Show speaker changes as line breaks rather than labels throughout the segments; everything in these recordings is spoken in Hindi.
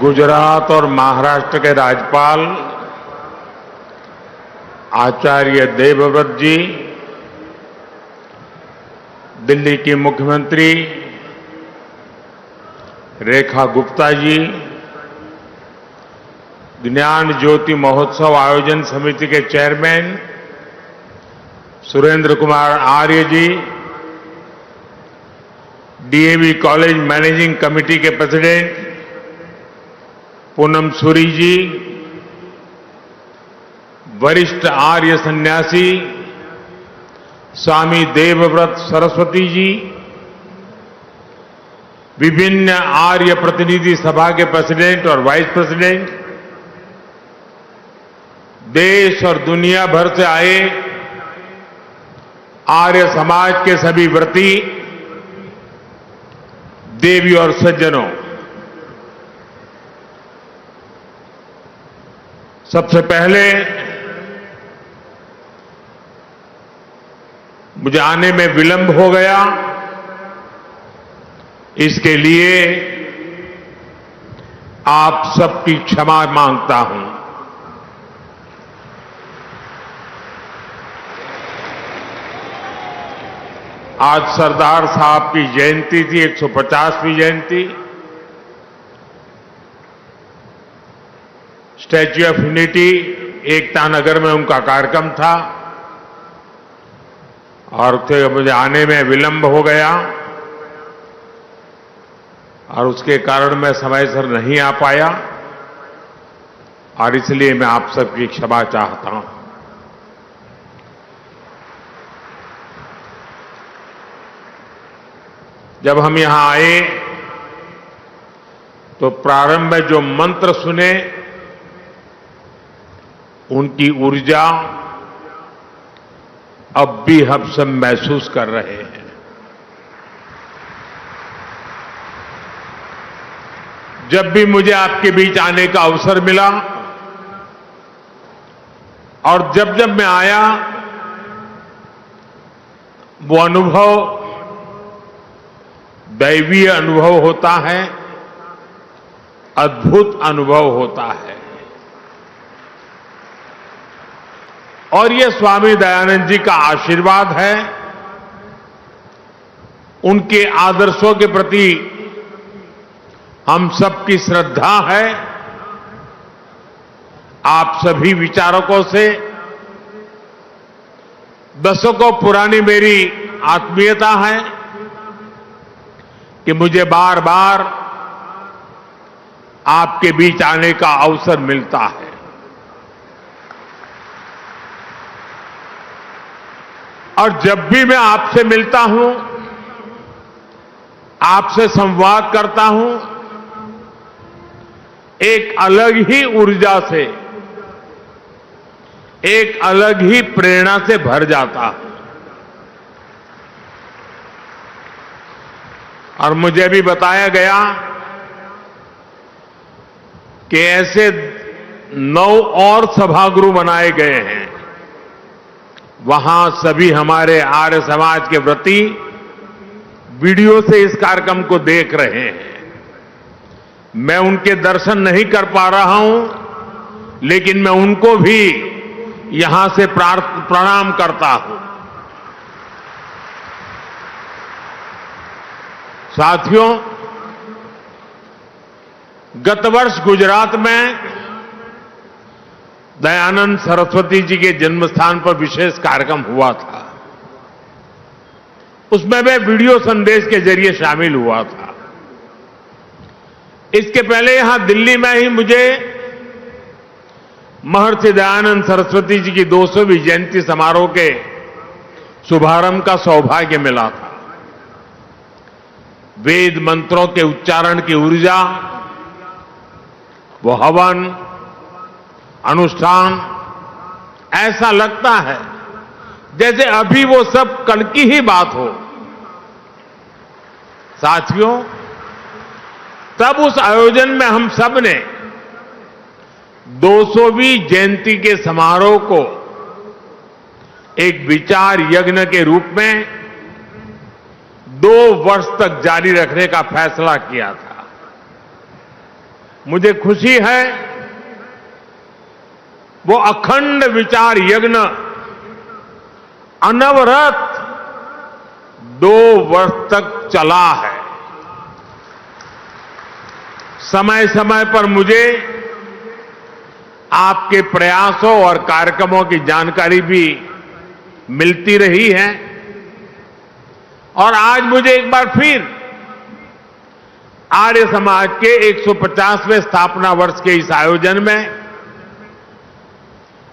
गुजरात और महाराष्ट्र के राज्यपाल आचार्य देवव्रत जी, दिल्ली की मुख्यमंत्री रेखा गुप्ता जी, ज्ञान ज्योति महोत्सव आयोजन समिति के चेयरमैन सुरेंद्र कुमार आर्य जी, डीएवी कॉलेज मैनेजिंग कमेटी के प्रेसिडेंट पूनम सूरी जी, वरिष्ठ आर्य सन्यासी स्वामी देवव्रत सरस्वती जी, विभिन्न आर्य प्रतिनिधि सभा के प्रेसिडेंट और वाइस प्रेसिडेंट, देश और दुनिया भर से आए आर्य समाज के सभी व्रती, देवी और सज्जनों, सबसे पहले मुझे आने में विलंब हो गया, इसके लिए आप सबकी क्षमा मांगता हूं। आज सरदार साहब की जयंती थी, 150वीं जयंती। Statue of unity Ekta Nagar में उनका कार्यक्रम था और मुझे आने में विलंब हो गया और उसके कारण मैं समय से नहीं आ पाया और इसलिए मैं आप सबकी क्षमा चाहता हूं। जब हम यहां आए तो प्रारंभ में जो मंत्र सुने, उनकी ऊर्जा अब भी हम सब महसूस कर रहे हैं। जब भी मुझे आपके बीच आने का अवसर मिला और जब जब मैं आया, वो अनुभव दैवीय अनुभव होता है, अद्भुत अनुभव होता है। और ये स्वामी दयानंद जी का आशीर्वाद है, उनके आदर्शों के प्रति हम सबकी श्रद्धा है। आप सभी विचारकों से दशकों पुरानी मेरी आत्मीयता है कि मुझे बार बार आपके बीच आने का अवसर मिलता है। और जब भी मैं आपसे मिलता हूं, आपसे संवाद करता हूं, एक अलग ही ऊर्जा से, एक अलग ही प्रेरणा से भर जाता हूं। और मुझे भी बताया गया कि ऐसे 9 और सभागृह बनाए गए हैं, वहां सभी हमारे आर्य समाज के व्रती वीडियो से इस कार्यक्रम को देख रहे हैं। मैं उनके दर्शन नहीं कर पा रहा हूं, लेकिन मैं उनको भी यहां से प्रणाम करता हूं। साथियों, गत वर्ष गुजरात में दयानंद सरस्वती जी के जन्म स्थान पर विशेष कार्यक्रम हुआ था। उसमें मैं वीडियो संदेश के जरिए शामिल हुआ था। इसके पहले यहां दिल्ली में ही मुझे महर्षि दयानंद सरस्वती जी की 200वीं जयंती समारोह के शुभारंभ का सौभाग्य मिला था। वेद मंत्रों के उच्चारण की ऊर्जा, वो हवन, अनुष्ठान, ऐसा लगता है जैसे अभी वो सब कल की ही बात हो। साथियों, तब उस आयोजन में हम सब ने 200वीं जयंती के समारोह को एक विचार यज्ञ के रूप में 2 वर्ष तक जारी रखने का फैसला किया था। मुझे खुशी है वो अखंड विचार यज्ञ अनवरत 2 वर्ष तक चला है। समय समय पर मुझे आपके प्रयासों और कार्यक्रमों की जानकारी भी मिलती रही है और आज मुझे एक बार फिर आर्य समाज के 150वें स्थापना वर्ष के इस आयोजन में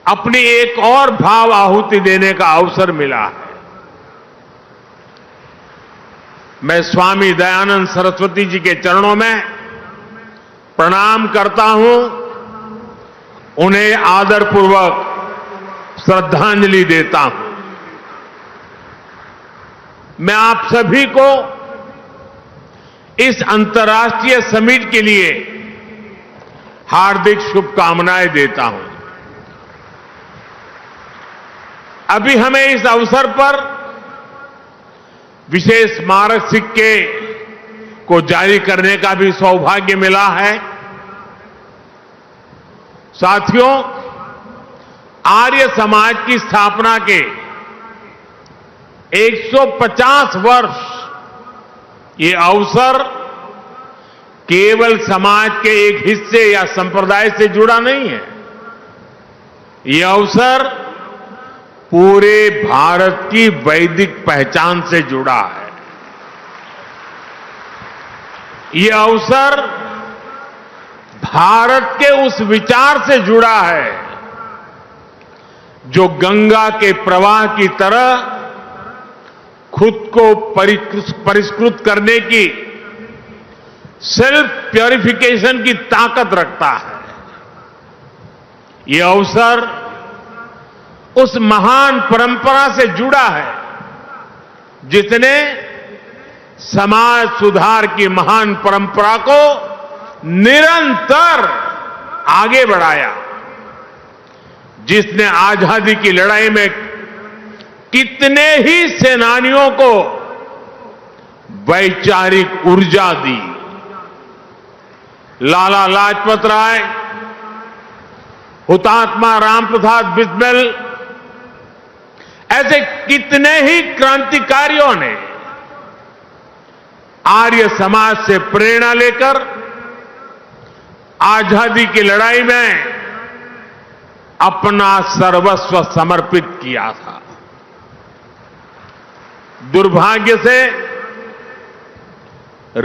अपनी एक और भाव आहुति देने का अवसर मिला है। मैं स्वामी दयानंद सरस्वती जी के चरणों में प्रणाम करता हूं, उन्हें आदरपूर्वक श्रद्धांजलि देता हूं। मैं आप सभी को इस अंतर्राष्ट्रीय समिट के लिए हार्दिक शुभकामनाएं देता हूं। अभी हमें इस अवसर पर विशेष स्मारक सिक्के को जारी करने का भी सौभाग्य मिला है। साथियों, आर्य समाज की स्थापना के 150 वर्ष ये अवसर केवल समाज के एक हिस्से या संप्रदाय से जुड़ा नहीं है। ये अवसर पूरे भारत की वैदिक पहचान से जुड़ा है। ये अवसर भारत के उस विचार से जुड़ा है जो गंगा के प्रवाह की तरह खुद को परिष्कृत करने की सेल्फ प्योरिफिकेशन की ताकत रखता है। ये अवसर उस महान परंपरा से जुड़ा है जिसने समाज सुधार की महान परंपरा को निरंतर आगे बढ़ाया, जिसने आजादी की लड़ाई में कितने ही सेनानियों को वैचारिक ऊर्जा दी। लाला लाजपत राय, हुतात्मा राम प्रसाद बिस्मिल, ऐसे कितने ही क्रांतिकारियों ने आर्य समाज से प्रेरणा लेकर आजादी की लड़ाई में अपना सर्वस्व समर्पित किया था। दुर्भाग्य से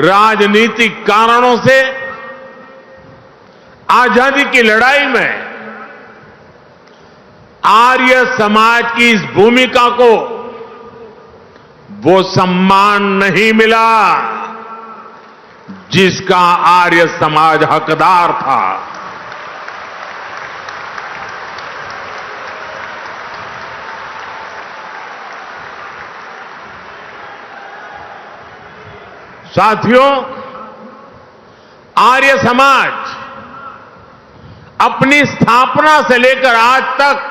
राजनीतिक कारणों से आजादी की लड़ाई में आर्य समाज की इस भूमिका को वो सम्मान नहीं मिला जिसका आर्य समाज हकदार था। साथियों, आर्य समाज अपनी स्थापना से लेकर आज तक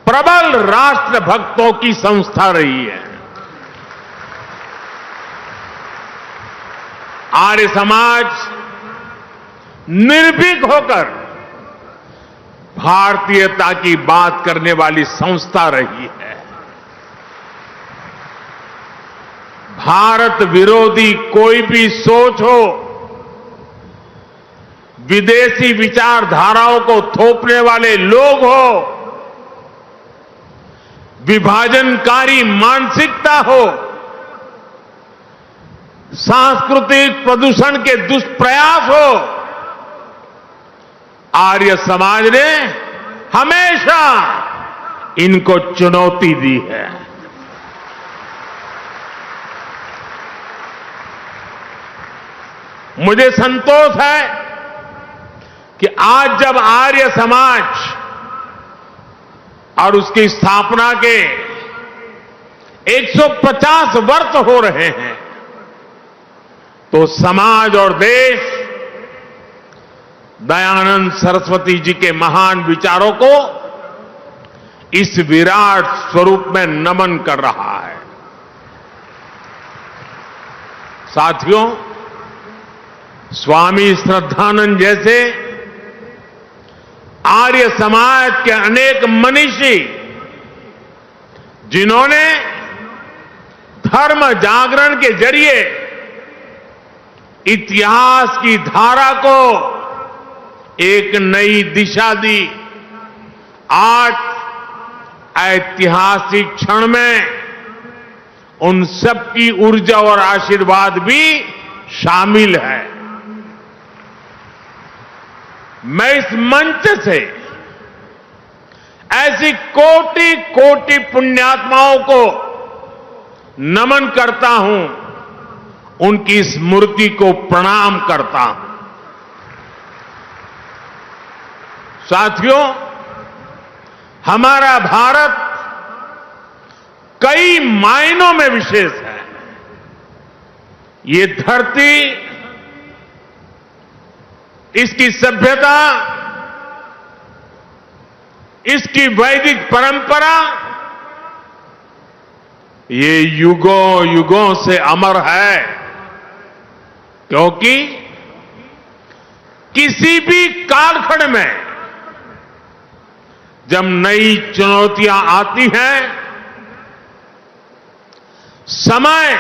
प्रबल राष्ट्र भक्तों की संस्था रही है। आर्य समाज निर्भीक होकर भारतीयता की बात करने वाली संस्था रही है। भारत विरोधी कोई भी सोच हो, विदेशी विचारधाराओं को थोपने वाले लोग हो, विभाजनकारी मानसिकता हो, सांस्कृतिक प्रदूषण के दुष्प्रयास हो, आर्य समाज ने हमेशा इनको चुनौती दी है। मुझे संतोष है कि आज जब आर्य समाज और उसकी स्थापना के 150 वर्ष हो रहे हैं तो समाज और देश दयानंद सरस्वती जी के महान विचारों को इस विराट स्वरूप में नमन कर रहा है। साथियों, स्वामी श्रद्धानंद जैसे आर्य समाज के अनेक मनीषी जिन्होंने धर्म जागरण के जरिए इतिहास की धारा को एक नई दिशा दी, आज ऐतिहासिक क्षण में उन सबकी ऊर्जा और आशीर्वाद भी शामिल है। मैं इस मंच से ऐसी कोटि कोटि पुण्यात्माओं को नमन करता हूं, उनकी स्मृति को प्रणाम करता हूं। साथियों, हमारा भारत कई मायनों में विशेष है। ये धरती, इसकी सभ्यता, इसकी वैदिक परंपरा, ये युगों युगों से अमर है, क्योंकि किसी भी कालखंड में जब नई चुनौतियां आती हैं, समय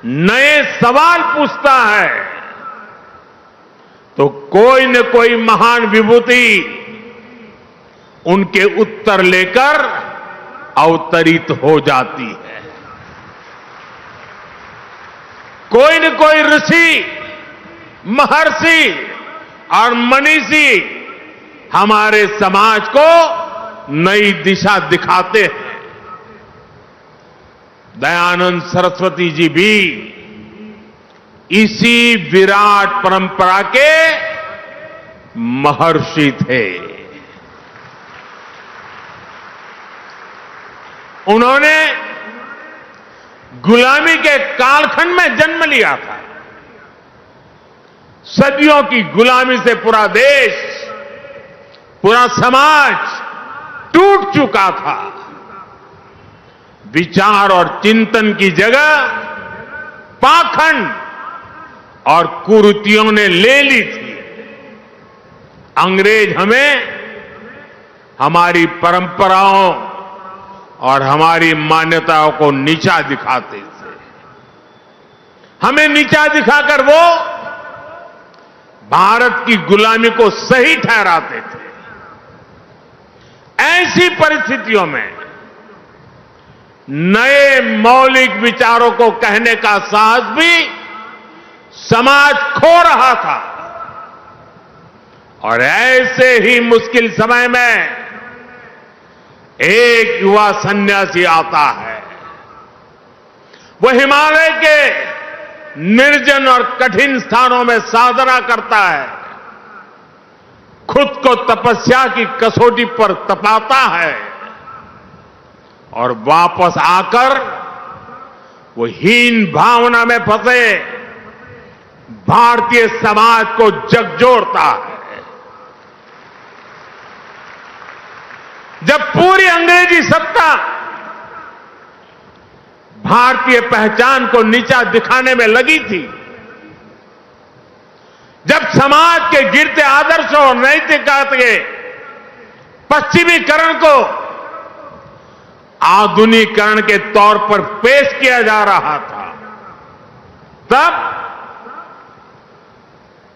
नए सवाल पूछता है, तो कोई न कोई महान विभूति उनके उत्तर लेकर अवतरित हो जाती है। कोई न कोई ऋषि, महर्षि और मनीषी हमारे समाज को नई दिशा दिखाते हैं। दयानंद सरस्वती जी भी इसी विराट परंपरा के महर्षि थे। उन्होंने गुलामी के कालखंड में जन्म लिया था। सदियों की गुलामी से पूरा देश, पूरा समाज टूट चुका था। विचार और चिंतन की जगह पाखंड और कुरीतियों ने ले ली थी। अंग्रेज हमें हमारी परंपराओं और हमारी मान्यताओं को नीचा दिखाते थे। हमें नीचा दिखाकर वो भारत की गुलामी को सही ठहराते थे। ऐसी परिस्थितियों में नए मौलिक विचारों को कहने का साहस भी समाज खो रहा था। और ऐसे ही मुश्किल समय में एक युवा सन्यासी आता है। वह हिमालय के निर्जन और कठिन स्थानों में साधना करता है, खुद को तपस्या की कसौटी पर तपाता है और वापस आकर वो हीन भावना में फंसे भारतीय समाज को झकझोरता है। जब पूरी अंग्रेजी सत्ता भारतीय पहचान को नीचा दिखाने में लगी थी, जब समाज के गिरते आदर्शों और नैतिकता के पश्चिमीकरण को आधुनिकीकरण के तौर पर पेश किया जा रहा था, तब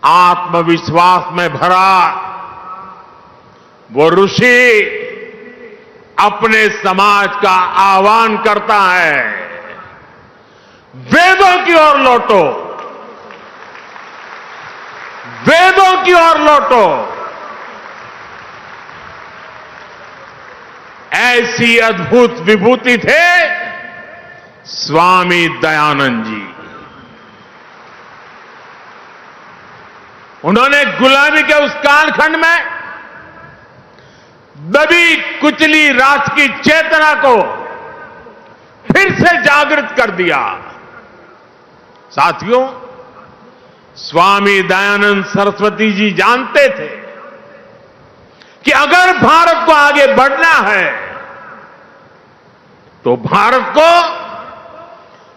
आत्मविश्वास में भरा वो ऋषि अपने समाज का आह्वान करता है, वेदों की ओर लौटो, वेदों की ओर लौटो। ऐसी अद्भुत विभूति थे स्वामी दयानंद जी। उन्होंने गुलामी के उस कालखंड में दबी कुचली राष्ट्र की चेतना को फिर से जागृत कर दिया। साथियों, स्वामी दयानंद सरस्वती जी जानते थे कि अगर भारत को आगे बढ़ना है तो भारत को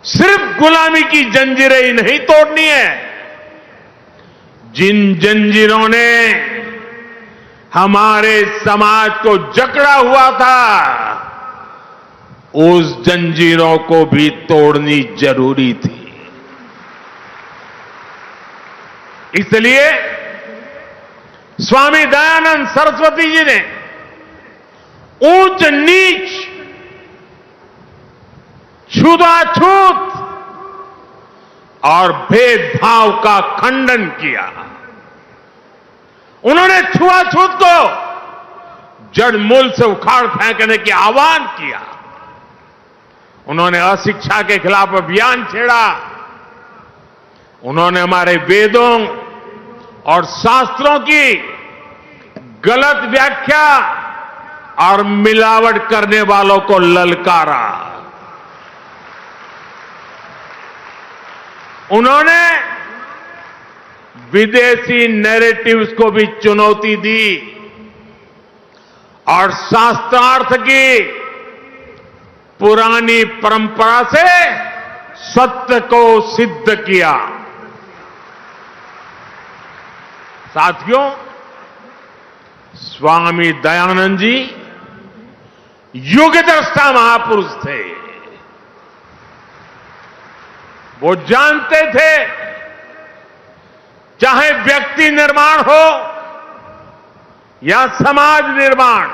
सिर्फ गुलामी की जंजीरें ही नहीं तोड़नी है, जिन जंजीरों ने हमारे समाज को जकड़ा हुआ था, उस जंजीरों को भी तोड़नी जरूरी थी। इसलिए स्वामी दयानंद सरस्वती जी ने ऊंच नीच, छूताछूत और भेदभाव का खंडन किया। उन्होंने छुआछूत को जड़ मूल से उखाड़ फेंकने की आह्वान किया। उन्होंने अशिक्षा के खिलाफ अभियान छेड़ा। उन्होंने हमारे वेदों और शास्त्रों की गलत व्याख्या और मिलावट करने वालों को ललकारा। उन्होंने विदेशी नैरेटिव्स को भी चुनौती दी और शास्त्रार्थ की पुरानी परंपरा से सत्य को सिद्ध किया। साथियों, स्वामी दयानंद जी युगद्रष्टा महापुरुष थे। वो जानते थे, चाहे व्यक्ति निर्माण हो या समाज निर्माण,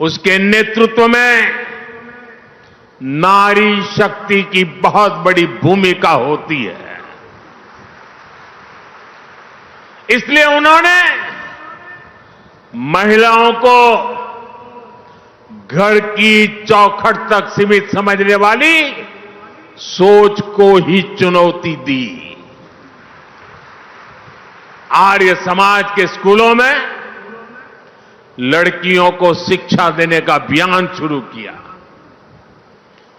उसके नेतृत्व में नारी शक्ति की बहुत बड़ी भूमिका होती है। इसलिए उन्होंने महिलाओं को घर की चौखट तक सीमित समझने वाली सोच को ही चुनौती दी। आर्य समाज के स्कूलों में लड़कियों को शिक्षा देने का अभियान शुरू किया।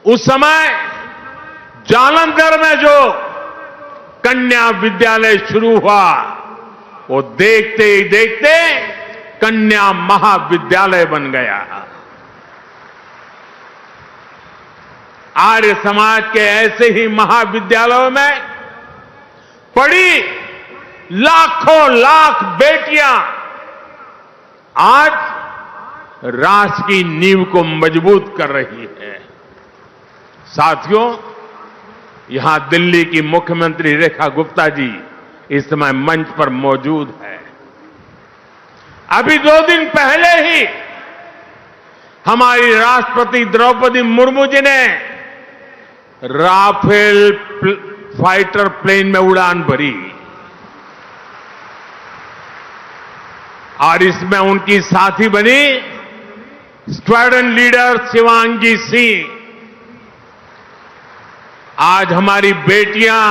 उस समय जालंधर में जो कन्या विद्यालय शुरू हुआ, वो देखते ही देखते कन्या महाविद्यालय बन गया। आर्य समाज के ऐसे ही महाविद्यालयों में पढ़ी लाखों लाख बेटियां आज राष्ट्र की नींव को मजबूत कर रही है। साथियों, यहां दिल्ली की मुख्यमंत्री रेखा गुप्ता जी इस समय मंच पर मौजूद है। अभी 2 दिन पहले ही हमारी राष्ट्रपति द्रौपदी मुर्मू जी ने राफेल फाइटर प्लेन में उड़ान भरी और इसमें उनकी साथी बनी स्क्वाड्रन लीडर शिवांगी सिंह। आज हमारी बेटियां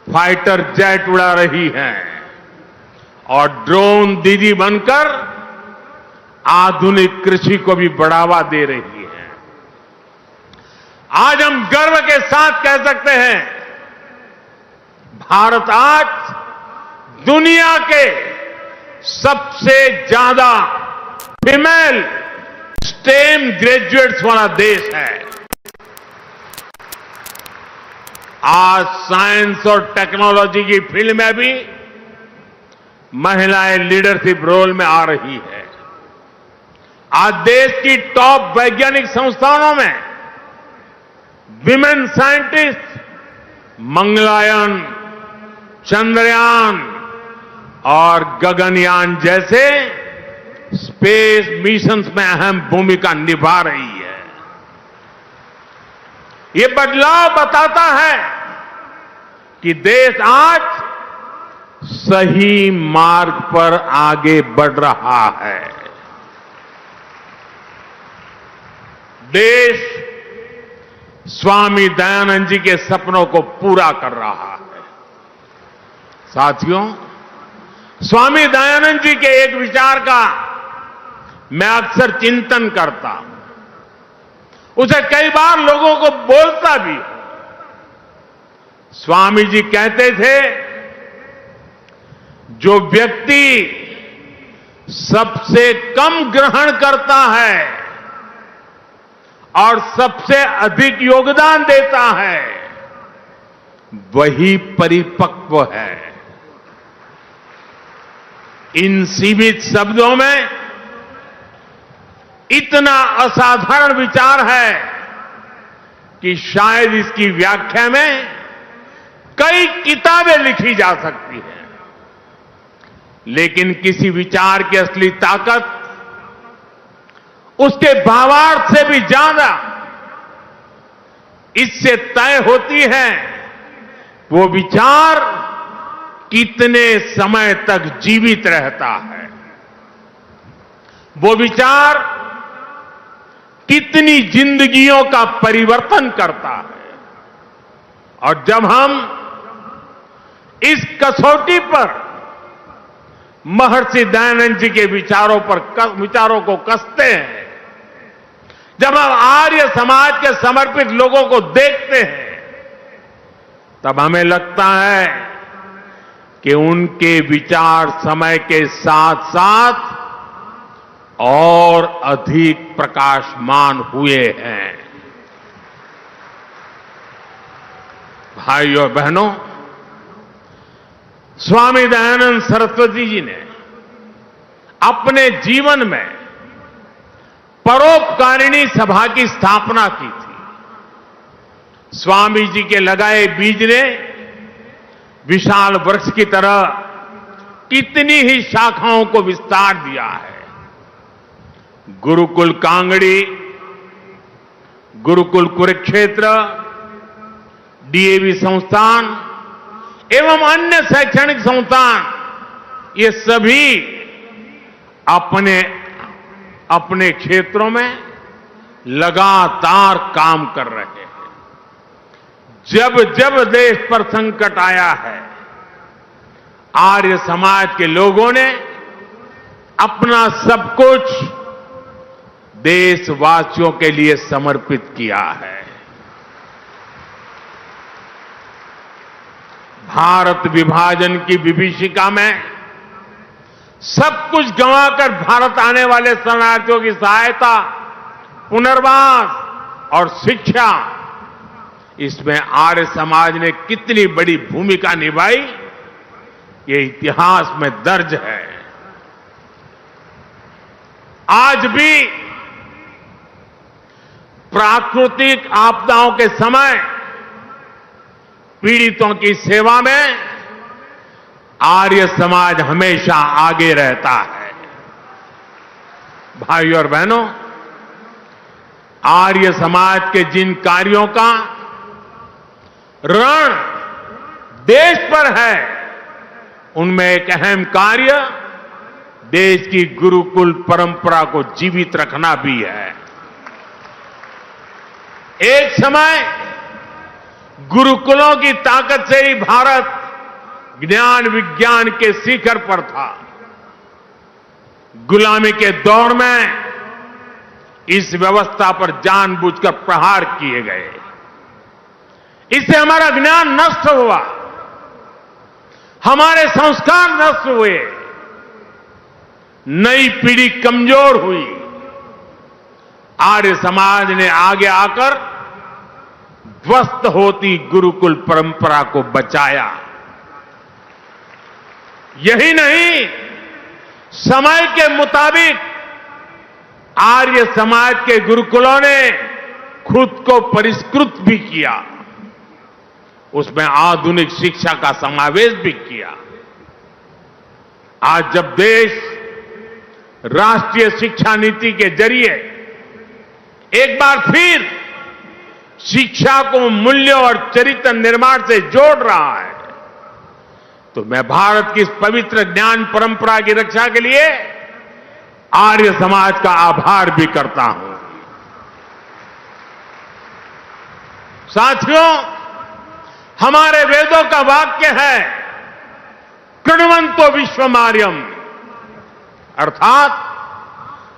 फाइटर जेट उड़ा रही हैं और ड्रोन दीदी बनकर आधुनिक कृषि को भी बढ़ावा दे रही है। आज हम गर्व के साथ कह सकते हैं, भारत आज दुनिया के सबसे ज्यादा फीमेल स्टेम ग्रेजुएट्स वाला देश है। आज साइंस और टेक्नोलॉजी की फील्ड में भी महिलाएं लीडरशिप रोल में आ रही है। आज देश की टॉप वैज्ञानिक संस्थानों में विमेन साइंटिस्ट मंगलयान, चंद्रयान और गगनयान जैसे स्पेस मिशंस में अहम भूमिका निभा रही है। ये बदलाव बताता है कि देश आज सही मार्ग पर आगे बढ़ रहा है। देश स्वामी दयानंद जी के सपनों को पूरा कर रहा है। साथियों, स्वामी दयानंद जी के एक विचार का मैं अक्सर चिंतन करता हूं, उसे कई बार लोगों को बोलता भी हूं। स्वामी जी कहते थे, जो व्यक्ति सबसे कम ग्रहण करता है और सबसे अधिक योगदान देता है, वही परिपक्व है। इन सीमित शब्दों में इतना असाधारण विचार है कि शायद इसकी व्याख्या में कई किताबें लिखी जा सकती हैं। लेकिन किसी विचार की असली ताकत उसके भावार्थ से भी ज्यादा इससे तय होती है। वो विचार कितने समय तक जीवित रहता है, वो विचार कितनी जिंदगियों का परिवर्तन करता है। और जब हम इस कसौटी पर महर्षि दयानंद जी के विचारों को कसते हैं, जब हम आर्य समाज के समर्पित लोगों को देखते हैं, तब हमें लगता है कि उनके विचार समय के साथ साथ और अधिक प्रकाशमान हुए हैं। भाइयों और बहनों, स्वामी दयानंद सरस्वती जी ने अपने जीवन में परोपकारिणी सभा की स्थापना की थी। स्वामी जी के लगाए बीज ने विशाल वृक्ष की तरह कितनी ही शाखाओं को विस्तार दिया है। गुरुकुल कांगड़ी, गुरुकुल कुरुक्षेत्र, डीएवी संस्थान एवं अन्य शैक्षणिक संस्थान, ये सभी अपने अपने क्षेत्रों में लगातार काम कर रहे हैं। जब जब देश पर संकट आया है, आर्य समाज के लोगों ने अपना सब कुछ देशवासियों के लिए समर्पित किया है। भारत विभाजन की विभीषिका में सब कुछ गंवाकर भारत आने वाले शरणार्थियों की सहायता, पुनर्वास और शिक्षा, इसमें आर्य समाज ने कितनी बड़ी भूमिका निभाई, ये इतिहास में दर्ज है। आज भी प्राकृतिक आपदाओं के समय पीड़ितों की सेवा में आर्य समाज हमेशा आगे रहता है। भाइयों और बहनों, आर्य समाज के जिन कार्यों का ऋण देश पर है, उनमें एक अहम कार्य देश की गुरुकुल परंपरा को जीवित रखना भी है। एक समय गुरुकुलों की ताकत से ही भारत ज्ञान विज्ञान के शिखर पर था। गुलामी के दौर में इस व्यवस्था पर जानबूझकर प्रहार किए गए। इससे हमारा ज्ञान नष्ट हुआ, हमारे संस्कार नष्ट हुए, नई पीढ़ी कमजोर हुई। आर्य समाज ने आगे आकर ध्वस्त होती गुरुकुल परंपरा को बचाया। यही नहीं, समय के मुताबिक आर्य समाज के गुरुकुलों ने खुद को परिष्कृत भी किया, उसमें आधुनिक शिक्षा का समावेश भी किया। आज जब देश राष्ट्रीय शिक्षा नीति के जरिए एक बार फिर शिक्षा को मूल्य और चरित्र निर्माण से जोड़ रहा है, तो मैं भारत की इस पवित्र ज्ञान परंपरा की रक्षा के लिए आर्य समाज का आभार भी करता हूं। साथियों, हमारे वेदों का वाक्य है कृण्वन्तो विश्वमार्यम, अर्थात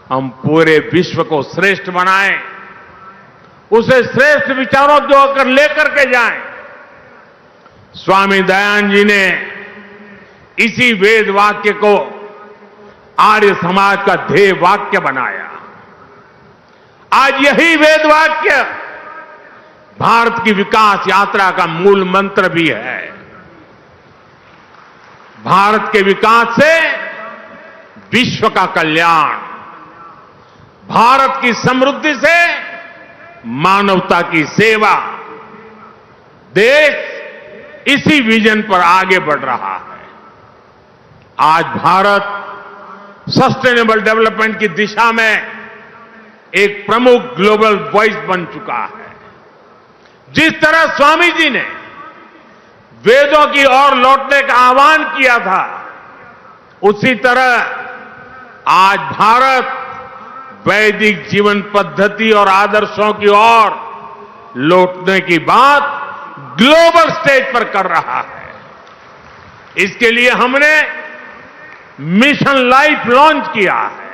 हम पूरे विश्व को श्रेष्ठ बनाएं, उसे श्रेष्ठ विचारों जो होकर लेकर के जाएं। स्वामी दयानंद जी ने इसी वेद वाक्य को आर्य समाज का ध्येय वाक्य बनाया। आज यही वेद वाक्य भारत की विकास यात्रा का मूल मंत्र भी है। भारत के विकास से विश्व का कल्याण, भारत की समृद्धि से मानवता की सेवा, देश इसी विजन पर आगे बढ़ रहा है। आज भारत सस्टेनेबल डेवलपमेंट की दिशा में एक प्रमुख ग्लोबल वॉइस बन चुका है। जिस तरह स्वामी जी ने वेदों की ओर लौटने का आह्वान किया था, उसी तरह आज भारत वैदिक जीवन पद्धति और आदर्शों की ओर लौटने की बात ग्लोबल स्टेज पर कर रहा है। इसके लिए हमने मिशन लाइफ लॉन्च किया है।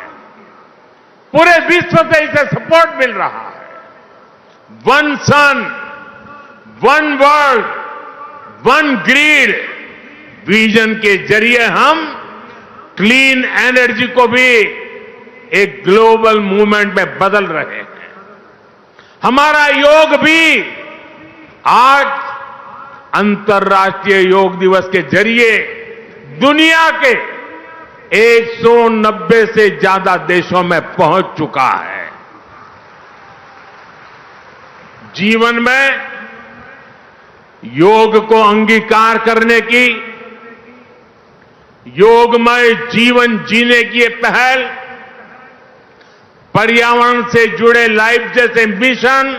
पूरे विश्व से इसे सपोर्ट मिल रहा है। One sun, one world, one grid vision के जरिए हम क्लीन एनर्जी को भी एक ग्लोबल मूवमेंट में बदल रहे हैं। हमारा योग भी आज अंतर्राष्ट्रीय योग दिवस के जरिए दुनिया के 190 से ज्यादा देशों में पहुंच चुका है। जीवन में योग को अंगीकार करने की, योगमय जीवन जीने की ये पहल, पर्यावरण से जुड़े लाइफ जैसे मिशन,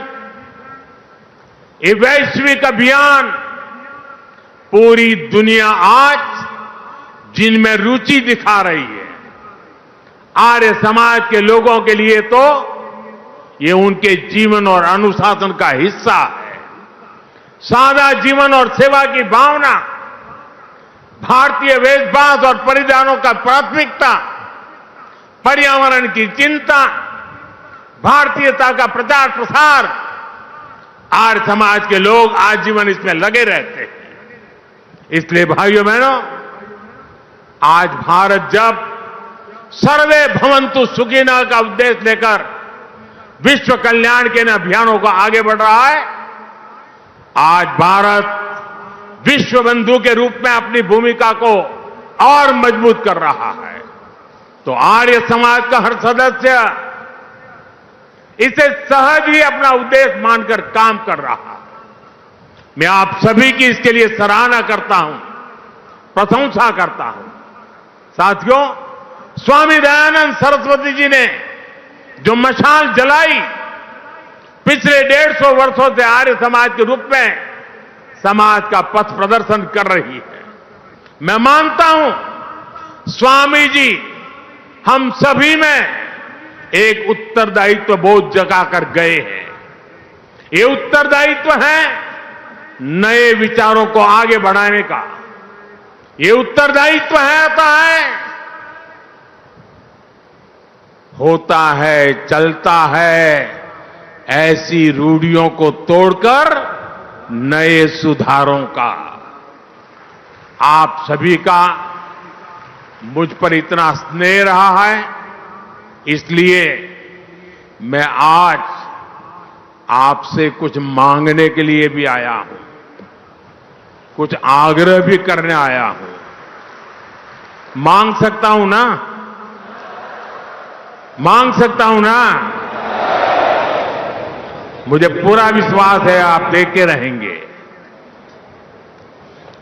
ये वैश्विक अभियान पूरी दुनिया आज जिनमें रुचि दिखा रही है। आर्य समाज के लोगों के लिए तो ये उनके जीवन और अनुशासन का हिस्सा है। सादा जीवन और सेवा की भावना, भारतीय वेशभूषा और परिधानों का प्राथमिकता, पर्यावरण की चिंता, भारतीयता का प्रचार प्रसार, आर्य समाज के लोग आजीवन इसमें लगे रहते हैं। इसलिए भाइयों बहनों, आज भारत जब सर्वे भवन्तु सुखिनः का उद्देश्य लेकर विश्व कल्याण के इन अभियानों को आगे बढ़ रहा है, आज भारत विश्व बंधु के रूप में अपनी भूमिका को और मजबूत कर रहा है। तो आर्य समाज का हर सदस्य इसे सहज ही अपना उद्देश्य मानकर काम कर रहा है। मैं आप सभी की इसके लिए सराहना करता हूं, प्रशंसा करता हूं। साथियों, स्वामी दयानंद सरस्वती जी ने जो मशाल जलाई, पिछले 150 वर्षों से आर्य समाज के रूप में समाज का पथ प्रदर्शन कर रही है। मैं मानता हूं स्वामी जी हम सभी में एक उत्तरदायित्व बोझ जगा कर गए हैं। ये उत्तरदायित्व है नए विचारों को आगे बढ़ाने का। ये उत्तरदायित्व होता है, चलता है ऐसी रूढ़ियों को तोड़कर नए सुधारों का। आप सभी का मुझ पर इतना स्नेह रहा है, इसलिए मैं आज आपसे कुछ मांगने के लिए भी आया हूं, कुछ आग्रह भी करने आया हूं। मांग सकता हूं ना? मांग सकता हूं ना? मुझे पूरा विश्वास है आप देखते रहेंगे।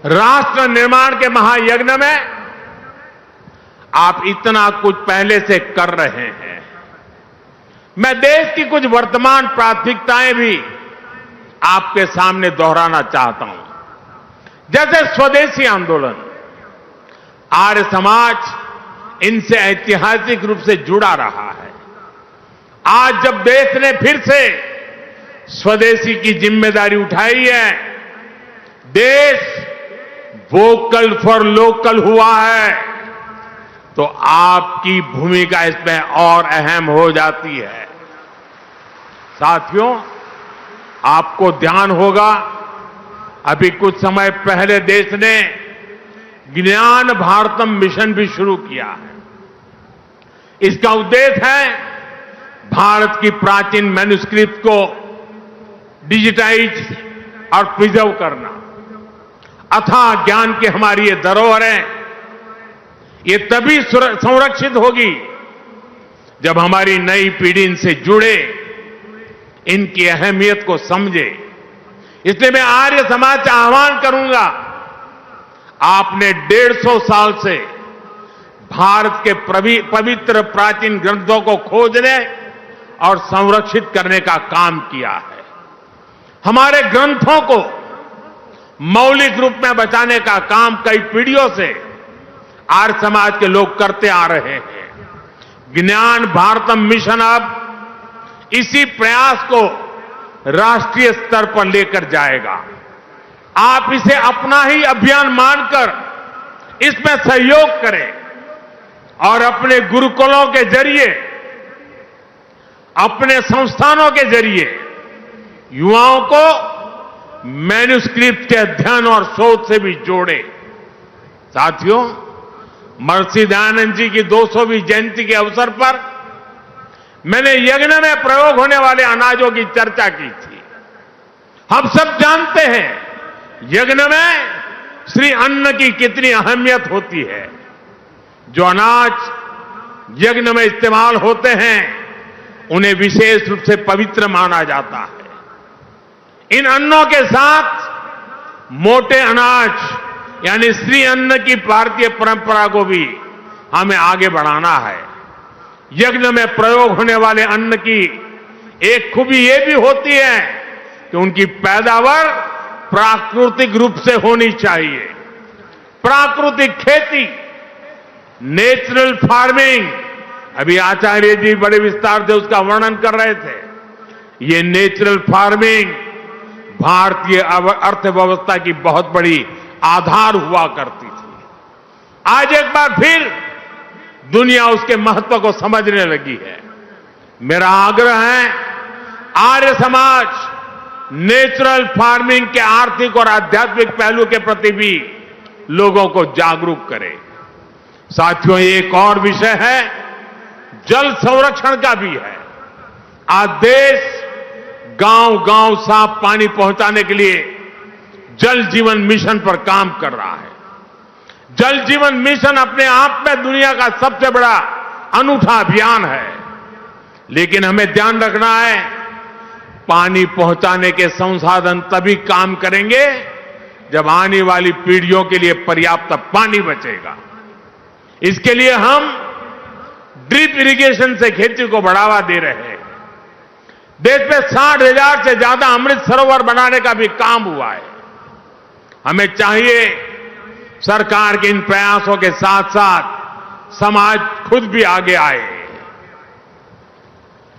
राष्ट्र निर्माण के महायज्ञ में आप इतना कुछ पहले से कर रहे हैं। मैं देश की कुछ वर्तमान प्राथमिकताएं भी आपके सामने दोहराना चाहता हूं। जैसे स्वदेशी आंदोलन, आर्य समाज इनसे ऐतिहासिक रूप से जुड़ा रहा है। आज जब देश ने फिर से स्वदेशी की जिम्मेदारी उठाई है, देश वोकल फॉर लोकल हुआ है, तो आपकी भूमिका इसमें और अहम हो जाती है। साथियों, आपको ध्यान होगा अभी कुछ समय पहले देश ने ज्ञान भारतम मिशन भी शुरू किया है। इसका उद्देश्य है भारत की प्राचीन मैन्युस्क्रिप्ट को डिजिटाइज और प्रिजर्व करना, अथाह ज्ञान की हमारी ये धरोहर है, ये तभी संरक्षित होगी जब हमारी नई पीढ़ी इनसे जुड़े, इनकी अहमियत को समझे। इसलिए मैं आर्य समाज से आह्वान करूंगा, आपने 150 साल से भारत के पवित्र प्राचीन ग्रंथों को खोजने और संरक्षित करने का काम किया है। हमारे ग्रंथों को मौलिक रूप में बचाने का काम कई पीढ़ियों से आर्य समाज के लोग करते आ रहे हैं। ज्ञान भारतम मिशन अब इसी प्रयास को राष्ट्रीय स्तर पर लेकर जाएगा। आप इसे अपना ही अभियान मानकर इसमें सहयोग करें और अपने गुरुकुलों के जरिए, अपने संस्थानों के जरिए युवाओं को मैन्युस्क्रिप्ट के अध्ययन और शोध से भी जोड़े। साथियों, महर्षि दयानंद जी की 200वीं जयंती के अवसर पर मैंने यज्ञ में प्रयोग होने वाले अनाजों की चर्चा की थी। हम सब जानते हैं यज्ञ में श्री अन्न की कितनी अहमियत होती है। जो अनाज यज्ञ में इस्तेमाल होते हैं उन्हें विशेष रूप से पवित्र माना जाता है। इन अन्नों के साथ मोटे अनाज यानी श्री अन्न की भारतीय परंपरा को भी हमें आगे बढ़ाना है। यज्ञ में प्रयोग होने वाले अन्न की एक खूबी यह भी होती है कि उनकी पैदावार प्राकृतिक रूप से होनी चाहिए। प्राकृतिक खेती, नेचुरल फार्मिंग, अभी आचार्य जी बड़े विस्तार से उसका वर्णन कर रहे थे। ये नेचुरल फार्मिंग भारतीय अर्थव्यवस्था की बहुत बड़ी आधार हुआ करती थी। आज एक बार फिर दुनिया उसके महत्व को समझने लगी है। मेरा आग्रह है, आर्य समाज नेचुरल फार्मिंग के आर्थिक और आध्यात्मिक पहलू के प्रति भी लोगों को जागरूक करे। साथियों, एक और विषय है, जल संरक्षण का भी है। आज देश गांव-गांव साफ पानी पहुंचाने के लिए जल जीवन मिशन पर काम कर रहा है। जल जीवन मिशन अपने आप में दुनिया का सबसे बड़ा अनूठा अभियान है, लेकिन हमें ध्यान रखना है, पानी पहुंचाने के संसाधन तभी काम करेंगे जब आने वाली पीढ़ियों के लिए पर्याप्त पानी बचेगा। इसके लिए हम ड्रिप इरिगेशन से खेती को बढ़ावा दे रहे हैं। देश में 60,000 से ज्यादा अमृत सरोवर बनाने का भी काम हुआ है। हमें चाहिए सरकार के इन प्रयासों के साथ साथ समाज खुद भी आगे आए।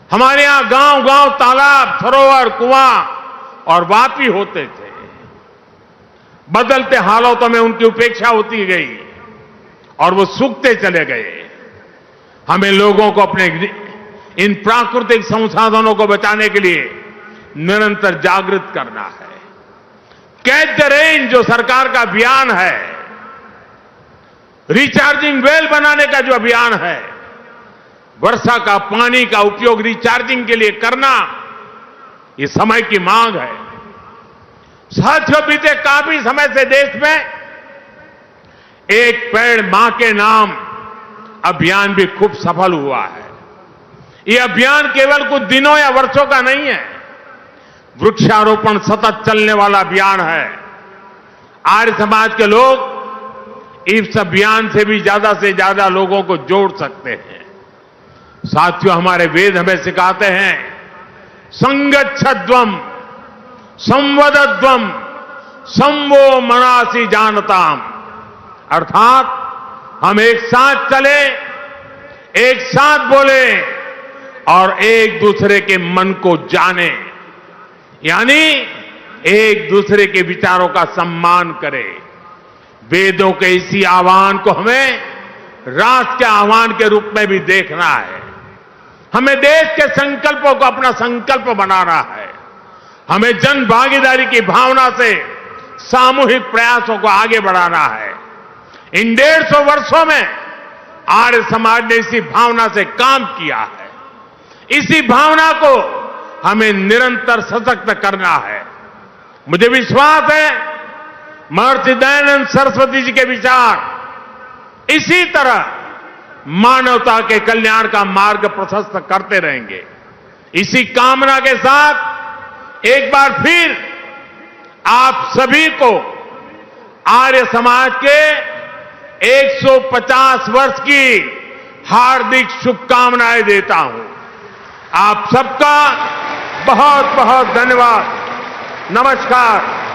हमारे यहां गांव-गांव तालाब, सरोवर, कुआं और वापी होते थे। बदलते हालातों में उनकी उपेक्षा होती गई और वो सूखते चले गए। हमें लोगों को अपने इन प्राकृतिक संसाधनों को बचाने के लिए निरंतर जागृत करना है। कैच द रेन जो सरकार का अभियान है, रिचार्जिंग वेल बनाने का जो अभियान है, वर्षा का पानी का उपयोग रिचार्जिंग के लिए करना, ये समय की मांग है। साथियों, बीते काफी समय से देश में एक पेड़ मां के नाम अभियान भी खूब सफल हुआ है। ये अभियान केवल कुछ दिनों या वर्षों का नहीं है, वृक्षारोपण सतत चलने वाला अभियान है। आर्य समाज के लोग इस अभियान से भी ज्यादा लोगों को जोड़ सकते हैं। साथियों, हमारे वेद हमें सिखाते हैं, संगच्छध्वम संवदध्वम संवो मनासी जानताम, अर्थात हम एक साथ चले, एक साथ बोले और एक दूसरे के मन को जाने, यानी एक दूसरे के विचारों का सम्मान करें। वेदों के इसी आह्वान को हमें राष्ट्र के आह्वान के रूप में भी देखना है। हमें देश के संकल्पों को अपना संकल्प बनाना है। हमें जन भागीदारी की भावना से सामूहिक प्रयासों को आगे बढ़ाना है। इन 150 वर्षों में आर्य समाज ने इसी भावना से काम किया है। इसी भावना को हमें निरंतर सशक्त करना है। मुझे विश्वास है महर्षि दयानंद सरस्वती जी के विचार इसी तरह मानवता के कल्याण का मार्ग प्रशस्त करते रहेंगे। इसी कामना के साथ एक बार फिर आप सभी को आर्य समाज के 150 वर्ष की हार्दिक शुभकामनाएं देता हूं। आप सबका बहुत बहुत धन्यवाद। नमस्कार।